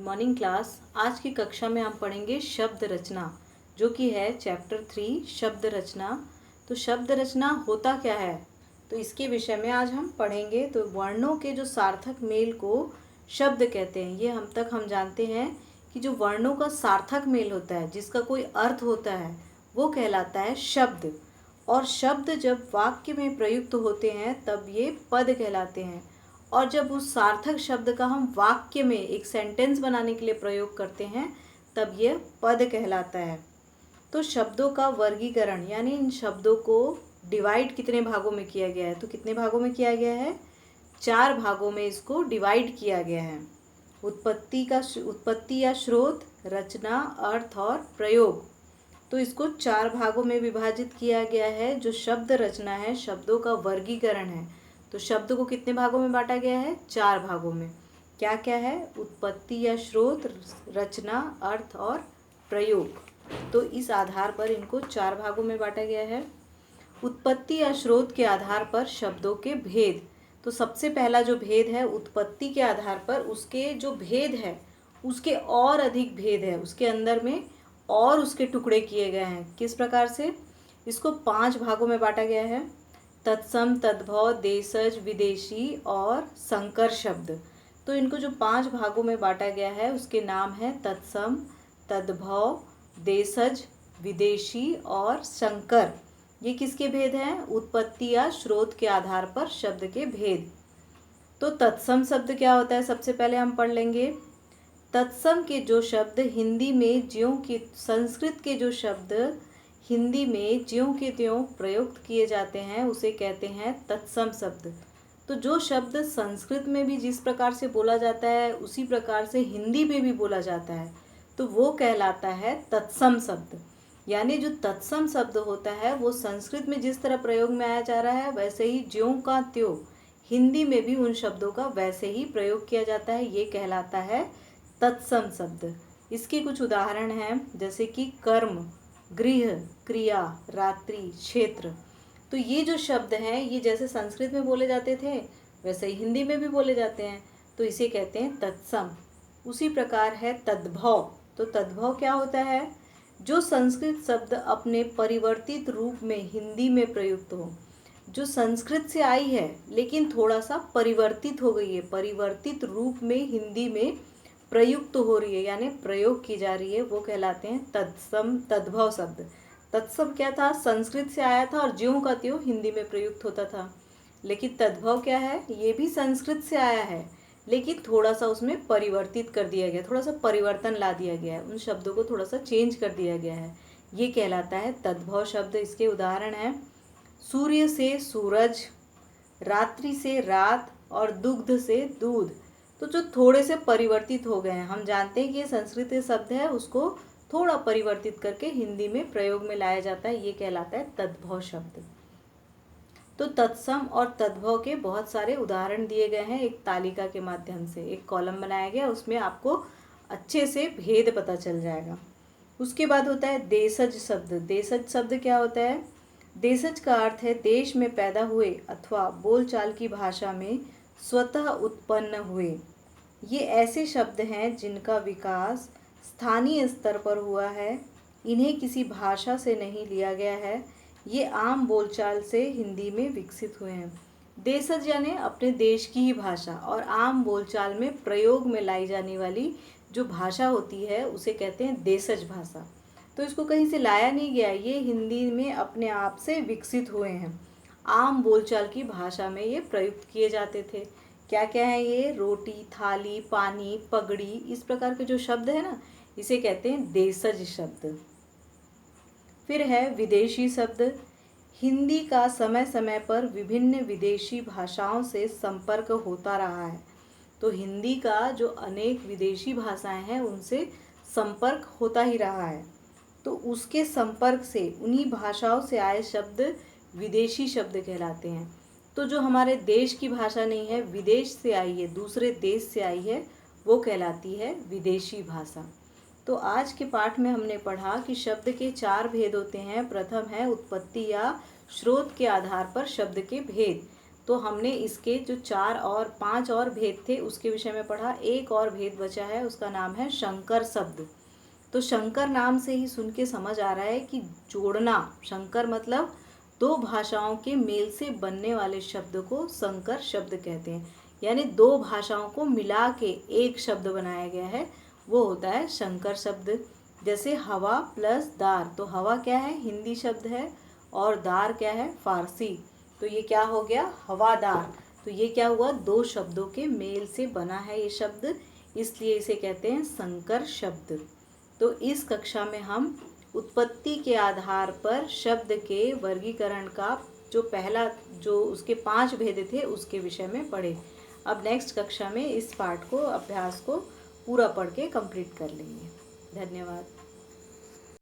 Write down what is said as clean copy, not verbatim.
Morning class. आज की कक्षा में हम पढ़ेंगे शब्द रचना, जो कि है चैप्टर 3 शब्द रचना। तो शब्द रचना होता क्या है, तो इसके विषय में आज हम पढ़ेंगे। तो वर्णों के जो सार्थक मेल को शब्द कहते हैं। ये हम जानते हैं कि जो वर्णों का सार्थक मेल होता है, जिसका कोई अर्थ होता है, वो कहलाता है शब्द। और शब्द जब वाक्य में प्रयुक्त होते हैं तब ये पद कहलाते हैं। और जब उस सार्थक शब्द का हम वाक्य में एक सेंटेंस बनाने के लिए प्रयोग करते हैं तब ये पद कहलाता है। तो शब्दों का वर्गीकरण यानी इन शब्दों को डिवाइड कितने भागों में किया गया है, तो कितने भागों में किया गया है? 4 भागों में इसको डिवाइड किया गया है। उत्पत्ति या स्रोत, रचना, अर्थ और प्रयोग। तो इसको 4 भागों में विभाजित किया गया है। जो शब्द रचना है, शब्दों का वर्गीकरण है। तो शब्द को कितने भागों में बांटा गया है? 4 भागों में। क्या क्या है? उत्पत्ति या स्रोत, रचना, अर्थ और प्रयोग। तो इस आधार पर इनको 4 भागों में बांटा गया है। उत्पत्ति या स्रोत के आधार पर शब्दों के भेद। तो सबसे पहला जो भेद है, उत्पत्ति के आधार पर उसके जो भेद है उसके और अधिक भेद है, उसके अंदर में और उसके टुकड़े किए गए हैं। किस प्रकार से? इसको 5 भागों में बांटा गया है। तत्सम, तद्भव, देशज, विदेशी और संकर शब्द। तो इनको जो 5 भागों में बांटा गया है उसके नाम है तत्सम, तद्भव, देशज, विदेशी और संकर। ये किसके भेद हैं? उत्पत्ति या स्रोत के आधार पर शब्द के भेद। तो तत्सम शब्द क्या होता है, सबसे पहले हम पढ़ लेंगे। तत्सम के जो शब्द हिंदी में ज्यों की, संस्कृत के जो शब्द हिंदी में ज्यों के त्यों प्रयुक्त किए जाते हैं उसे कहते हैं तत्सम शब्द। तो जो शब्द संस्कृत में भी जिस प्रकार से बोला जाता है उसी प्रकार से हिंदी में भी बोला जाता है, तो वो कहलाता है तत्सम शब्द। यानी जो तत्सम शब्द होता है वो संस्कृत में जिस तरह प्रयोग में आया जा रहा है, वैसे ही ज्यों का त्यों हिंदी में भी उन शब्दों का वैसे ही प्रयोग किया जाता है। ये कहलाता है तत्सम शब्द। इसके कुछ उदाहरण हैं, जैसे कि कर्म, गृह, क्रिया, रात्रि, क्षेत्र। तो ये जो शब्द हैं ये जैसे संस्कृत में बोले जाते थे वैसे ही हिंदी में भी बोले जाते हैं, तो इसे कहते हैं तत्सम। उसी प्रकार है तद्भव। तो तद्भव क्या होता है? जो संस्कृत शब्द अपने परिवर्तित रूप में हिंदी में प्रयुक्त हो, जो संस्कृत से आई है लेकिन थोड़ा सा परिवर्तित हो गई है, परिवर्तित रूप में हिंदी में प्रयुक्त हो रही है यानी प्रयोग की जा रही है, वो कहलाते हैं तत्सम, तद्भव शब्द। तत्सम क्या था? संस्कृत से आया था और ज्यों का त्यों हिंदी में प्रयुक्त होता था। लेकिन तद्भव क्या है? ये भी संस्कृत से आया है लेकिन थोड़ा सा उसमें परिवर्तित कर दिया गया, थोड़ा सा परिवर्तन ला दिया गया है, उन शब्दों को थोड़ा सा चेंज कर दिया गया है। ये कहलाता है तद्भव शब्द। इसके उदाहरण हैं सूर्य से सूरज, रात्रि से रात और दुग्ध से दूध। तो जो थोड़े से परिवर्तित हो गए हैं, हम जानते हैं कि ये संस्कृत शब्द है, उसको थोड़ा परिवर्तित करके हिंदी में प्रयोग में लाया जाता है, ये कहलाता है तद्भव शब्द। तो तत्सम और तद्भव के बहुत सारे उदाहरण दिए गए हैं एक तालिका के माध्यम से, एक कॉलम बनाया गया, उसमें आपको अच्छे से भेद पता चल जाएगा। उसके बाद होता है देशज शब्द। देशज शब्द क्या होता है? देशज का अर्थ है देश में पैदा हुए अथवा बोलचाल की भाषा में स्वतः उत्पन्न हुए। ये ऐसे शब्द हैं जिनका विकास स्थानीय स्तर पर हुआ है, इन्हें किसी भाषा से नहीं लिया गया है, ये आम बोलचाल से हिंदी में विकसित हुए हैं। देशज यानी अपने देश की ही भाषा, और आम बोलचाल में प्रयोग में लाई जाने वाली जो भाषा होती है उसे कहते हैं देशज भाषा। तो इसको कहीं से लाया नहीं गया, ये हिंदी में अपने आप से विकसित हुए हैं। आम बोलचाल की भाषा में ये प्रयुक्त किए जाते थे। क्या क्या है ये? रोटी, थाली, पानी, पगड़ी, इस प्रकार के जो शब्द है ना, इसे कहते हैं देशज शब्द। फिर है विदेशी शब्द। हिंदी का समय समय पर विभिन्न विदेशी भाषाओं से संपर्क होता रहा है। तो हिंदी का जो अनेक विदेशी भाषाएं हैं उनसे संपर्क होता ही रहा है, तो उसके संपर्क से उन्हीं भाषाओं से आए शब्द विदेशी शब्द कहलाते हैं। तो जो हमारे देश की भाषा नहीं है, विदेश से आई है, दूसरे देश से आई है, वो कहलाती है विदेशी भाषा। तो आज के पाठ में हमने पढ़ा कि शब्द के 4 भेद होते हैं। प्रथम है उत्पत्ति या स्रोत के आधार पर शब्द के भेद। तो हमने इसके जो 4 और 5 और भेद थे उसके विषय में पढ़ा। एक और भेद बचा है, उसका नाम है शंकर शब्द। तो शंकर नाम से ही सुन के समझ आ रहा है कि जोड़ना, शंकर मतलब दो भाषाओं के मेल से बनने वाले शब्द को संकर शब्द कहते हैं। यानी दो भाषाओं को मिला के एक शब्द बनाया गया है, वो होता है शंकर शब्द। जैसे हवा प्लस दार, तो हवा क्या है, हिंदी शब्द है, और दार क्या है, फारसी। तो ये क्या हो गया, हवादार। तो ये क्या हुआ, दो शब्दों के मेल से बना है ये शब्द, इसलिए इसे कहते हैं संकर शब्द। तो इस कक्षा में हम उत्पत्ति के आधार पर शब्द के वर्गीकरण का जो पहला, जो उसके 5 भेद थे उसके विषय में पढ़े। अब नेक्स्ट कक्षा में इस पाठ को, अभ्यास को पूरा पढ़ के कंप्लीट कर लेंगे। धन्यवाद।